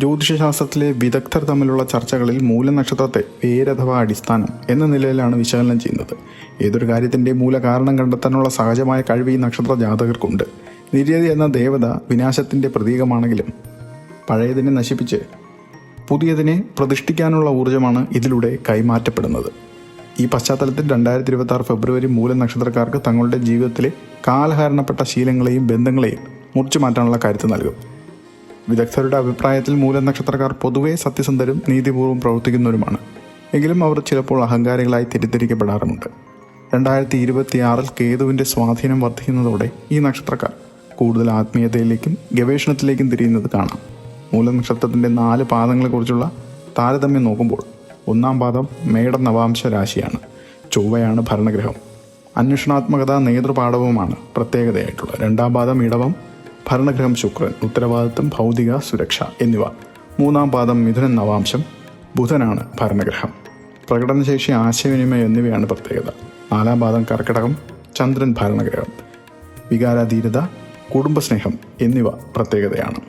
ജ്യോതിഷശാസ്ത്രത്തിലെ വിദഗ്ധർ തമ്മിലുള്ള ചർച്ചകളിൽ മൂലനക്ഷത്രത്തെ വേരഥവാ അടിസ്ഥാനം എന്ന നിലയിലാണ് വിശകലനം ചെയ്യുന്നത്. ഏതൊരു കാര്യത്തിൻ്റെ മൂലകാരണം കണ്ടെത്താനുള്ള സഹജമായ കഴിവ് ഈ നക്ഷത്ര ജാതകർക്കുണ്ട്. നിര്യതി എന്ന ദേവത വിനാശത്തിൻ്റെ പ്രതീകമാണെങ്കിലും പഴയതിനെ നശിപ്പിച്ച് പുതിയതിനെ പ്രതിഷ്ഠിക്കാനുള്ള ഊർജ്ജമാണ് ഇതിലൂടെ കൈമാറ്റപ്പെടുന്നത്. ഈ പശ്ചാത്തലത്തിൽ 2026 ഫെബ്രുവരി മൂലനക്ഷത്രക്കാർക്ക് തങ്ങളുടെ ജീവിതത്തിലെ കാലഹരണപ്പെട്ട ശീലങ്ങളെയും ബന്ധങ്ങളെയും മുറിച്ചു മാറ്റാനുള്ള കരുത്ത് നൽകും. വിദഗ്ധരുടെ അഭിപ്രായത്തിൽ മൂലനക്ഷത്രക്കാർ പൊതുവെ സത്യസന്ധരും നീതിപൂർവ്വം പ്രവർത്തിക്കുന്നവരുമാണ്. എങ്കിലും അവർ ചിലപ്പോൾ അഹങ്കാരികളായി തെറ്റിദ്ധരിക്കപ്പെടാറുമുണ്ട്. 2026 കേതുവിൻ്റെ സ്വാധീനം വർദ്ധിക്കുന്നതോടെ ഈ നക്ഷത്രക്കാർ കൂടുതൽ ആത്മീയതയിലേക്കും ഗവേഷണത്തിലേക്കും തിരിയുന്നത് കാണാം. മൂലനക്ഷത്രത്തിൻ്റെ 4 പാദങ്ങളെക്കുറിച്ചുള്ള താരതമ്യം നോക്കുമ്പോൾ 1-ാം പാദം മേട നവാംശ രാശിയാണ്. ചൊവ്വയാണ് ഭരണഗ്രഹം. അന്വേഷണാത്മകത നേതൃപാടവമാണ് പ്രത്യേകതയായിട്ടുള്ളത്. 2-ാം പാദം ഇടവം, ഭരണഗ്രഹം ശുക്രൻ, ഉത്തരവാദിത്വം, ഭൗതിക സുരക്ഷ എന്നിവ. 3-ാം പാദം മിഥുനൻ നവാംശം, ബുധനാണ് ഭരണഗ്രഹം. പ്രകടനശേഷി, ആശയവിനിമയം എന്നിവയാണ് പ്രത്യേകത. 4-ാം പാദം കർക്കിടകം, ചന്ദ്രൻ ഭരണഗ്രഹം. വികാരാധീരത, കുടുംബസ്നേഹം എന്നിവ പ്രത്യേകതയാണ്.